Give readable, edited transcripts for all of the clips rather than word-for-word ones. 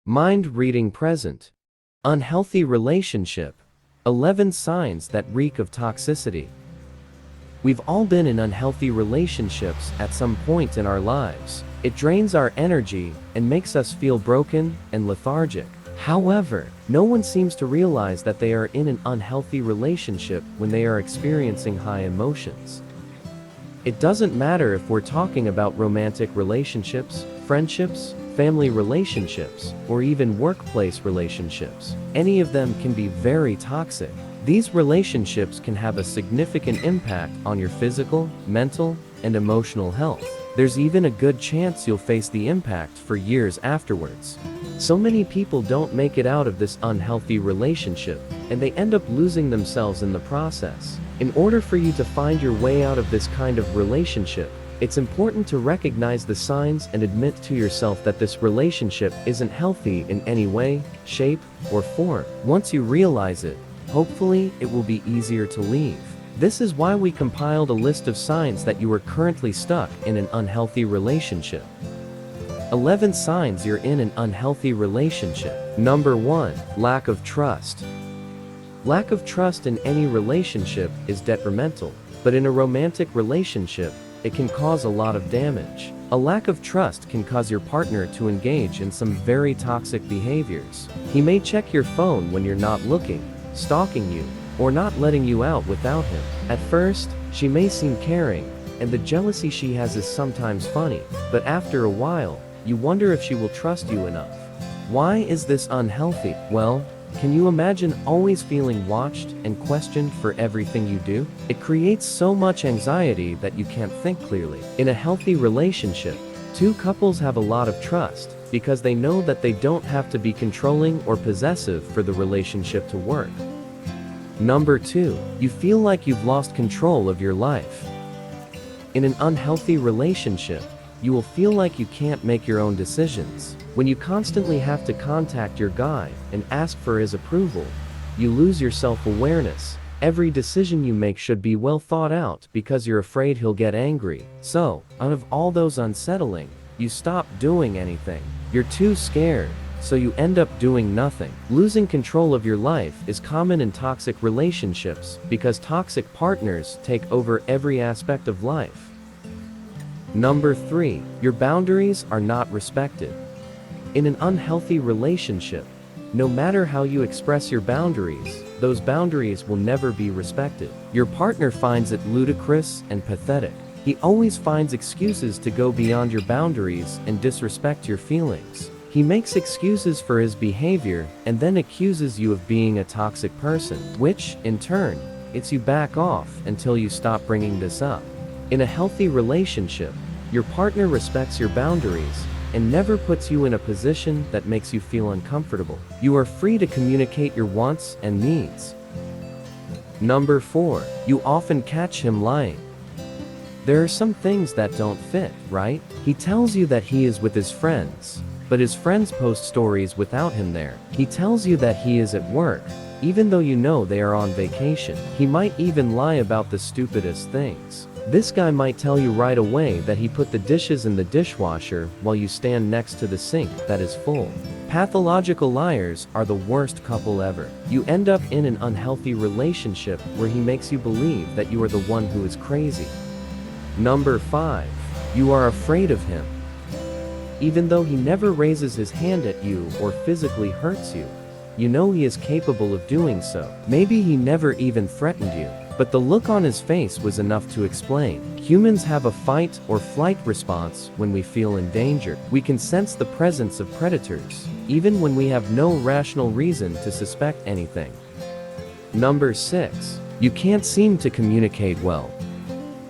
Mind reading present. Unhealthy relationship. 11 signs that reek of toxicity. We've all been in unhealthy relationships at some point in our lives. It drains our energy and makes us feel broken and lethargic. However, no one seems to realize that they are in an unhealthy relationship when they are experiencing high emotions. It doesn't matter if we're talking about romantic relationships, friendships, family relationships, or even workplace relationships. Any of them can be very toxic. These relationships can have a significant impact on your physical, mental, and emotional health. There's even a good chance you'll face the impact for years afterwards. So many people don't make it out of this unhealthy relationship, and they end up losing themselves in the process. In order for you to find your way out of this kind of relationship, it's important to recognize the signs and admit to yourself that this relationship isn't healthy in any way, shape, or form. Once you realize it, hopefully it will be easier to leave. This is why we compiled a list of signs that you are currently stuck in an unhealthy relationship. 11 signs you're in an unhealthy relationship. Number 1. Lack of trust. Lack of trust in any relationship is detrimental, but in a romantic relationship, it can cause a lot of damage. A lack of trust can cause your partner to engage in some very toxic behaviors. He may check your phone when you're not looking, stalking you, or not letting you out without him. At first, she may seem caring, and the jealousy she has is sometimes funny, but after a while, you wonder if she will trust you enough. Why is this unhealthy? Well, can you imagine always feeling watched and questioned for everything you do? It creates so much anxiety that you can't think clearly. In a healthy relationship, two couples have a lot of trust because they know that they don't have to be controlling or possessive for the relationship to work. Number 2. You feel like you've lost control of your life. In an unhealthy relationship, you will feel like you can't make your own decisions. When you constantly have to contact your guy and ask for his approval, you lose your self-awareness. Every decision you make should be well thought out because you're afraid he'll get angry. So, out of all those unsettling, you stop doing anything. You're too scared, so you end up doing nothing. Losing control of your life is common in toxic relationships because toxic partners take over every aspect of life. Number 3. Your boundaries are not respected. In an unhealthy relationship, no matter how you express your boundaries, those boundaries will never be respected. Your partner finds it ludicrous and pathetic. He always finds excuses to go beyond your boundaries and disrespect your feelings. He makes excuses for his behavior and then accuses you of being a toxic person, which, in turn, gets you back off until you stop bringing this up. In a healthy relationship, your partner respects your boundaries and never puts you in a position that makes you feel uncomfortable. You are free to communicate your wants and needs. Number 4. You often catch him lying. There are some things that don't fit, right? He tells you that he is with his friends, but his friends post stories without him there. He tells you that he is at work, even though you know they are on vacation. He might even lie about the stupidest things. This guy might tell you right away that he put the dishes in the dishwasher while you stand next to the sink that is full. Pathological liars are the worst couple ever. You end up in an unhealthy relationship where he makes you believe that you are the one who is crazy. Number 5. You are afraid of him. Even though he never raises his hand at you or physically hurts you, you know he is capable of doing so. Maybe he never even threatened you, but the look on his face was enough to explain. Humans have a fight or flight response when we feel in danger. We can sense the presence of predators, even when we have no rational reason to suspect anything. Number 6. You can't seem to communicate well.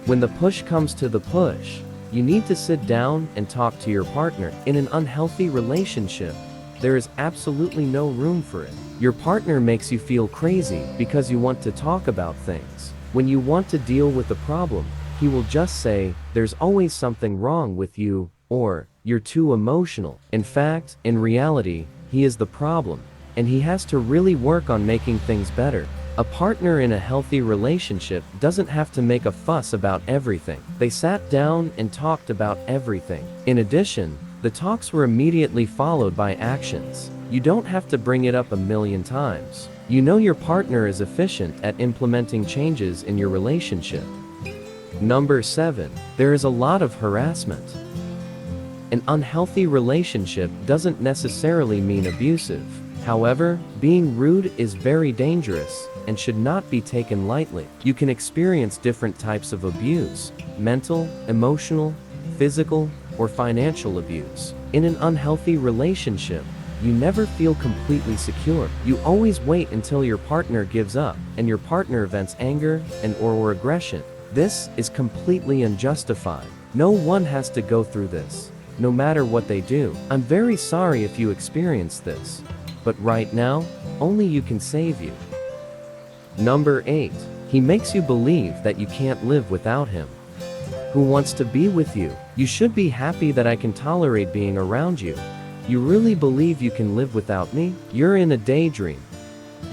When the push comes to the push, you need to sit down and talk to your partner. In an unhealthy relationship, there is absolutely no room for it. Your partner makes you feel crazy because you want to talk about things. When you want to deal with a problem, he will just say, "There's always something wrong with you," or "You're too emotional." In fact, in reality, he is the problem, and he has to really work on making things better. A partner in a healthy relationship doesn't have to make a fuss about everything. They sat down and talked about everything. In addition, The talks were immediately followed by actions. You don't have to bring it up a million times. You know your partner is efficient at implementing changes in your relationship. Number 7. There is a lot of harassment. An unhealthy relationship doesn't necessarily mean abusive. However, being rude is very dangerous and should not be taken lightly. You can experience different types of abuse: mental, emotional, physical, or financial abuse. In an unhealthy relationship, you never feel completely secure. You always wait until your partner gives up and your partner vents anger or aggression. This is completely unjustified. No one has to go through this, no matter what they do. I'm very sorry if you experience this, but right now, only you can save you. Number 8. He makes you believe that you can't live without him. Who wants to be with you? You should be happy that I can tolerate being around you. You really believe you can live without me? You're in a daydream.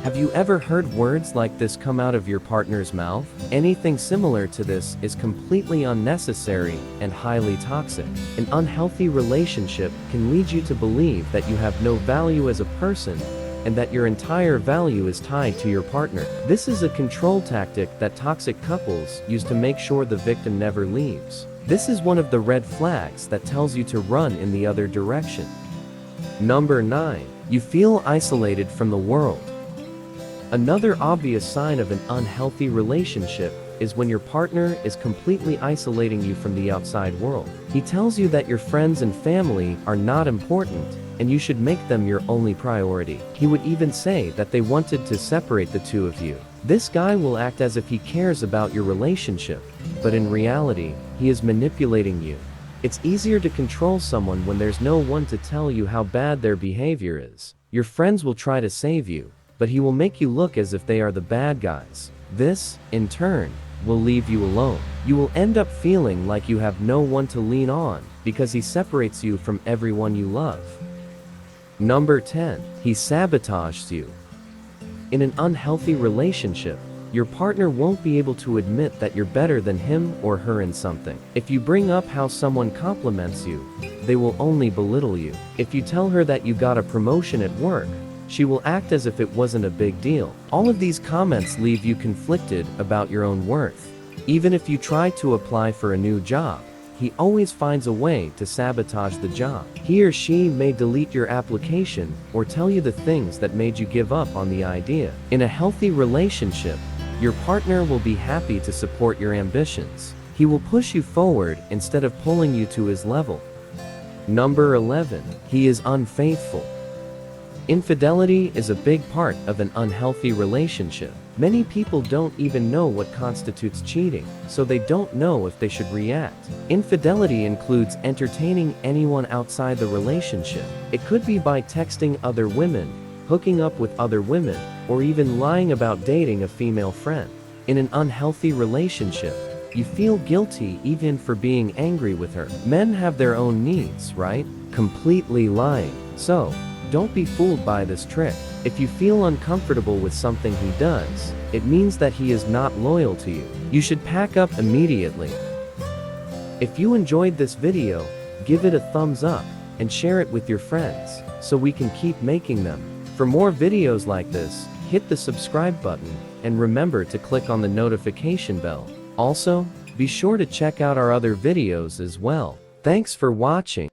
Have you ever heard words like this come out of your partner's mouth? Anything similar to this is completely unnecessary and highly toxic. An unhealthy relationship can lead you to believe that you have no value as a person and that your entire value is tied to your partner. This is a control tactic that toxic couples use to make sure the victim never leaves. This is one of the red flags that tells you to run in the other direction. Number 9. You feel isolated from the world. Another obvious sign of an unhealthy relationship is when your partner is completely isolating you from the outside world. He tells you that your friends and family are not important, and you should make them your only priority. He would even say that they wanted to separate the two of you. This guy will act as if he cares about your relationship, but in reality, he is manipulating you. It's easier to control someone when there's no one to tell you how bad their behavior is. Your friends will try to save you, but he will make you look as if they are the bad guys. This, in turn, will leave you alone. You will end up feeling like you have no one to lean on because he separates you from everyone you love. Number 10. He sabotages you. In an unhealthy relationship, your partner won't be able to admit that you're better than him or her in something. If you bring up how someone compliments you, they will only belittle you. If you tell her that you got a promotion at work, she will act as if it wasn't a big deal. All of these comments leave you conflicted about your own worth. Even if you try to apply for a new job, he always finds a way to sabotage the job. He or she may delete your application or tell you the things that made you give up on the idea. In a healthy relationship, your partner will be happy to support your ambitions. He will push you forward instead of pulling you to his level. Number 11. He is unfaithful. Infidelity is a big part of an unhealthy relationship. Many people don't even know what constitutes cheating, so they don't know if they should react. Infidelity includes entertaining anyone outside the relationship. It could be by texting other women, hooking up with other women, or even lying about dating a female friend. In an unhealthy relationship, you feel guilty even for being angry with her. Men have their own needs, right? Completely lying. So, don't be fooled by this trick. If you feel uncomfortable with something he does, it means that he is not loyal to you. You should pack up immediately. If you enjoyed this video, give it a thumbs up and share it with your friends so we can keep making them. For more videos like this, hit the subscribe button and remember to click on the notification bell. Also, be sure to check out our other videos as well. Thanks for watching.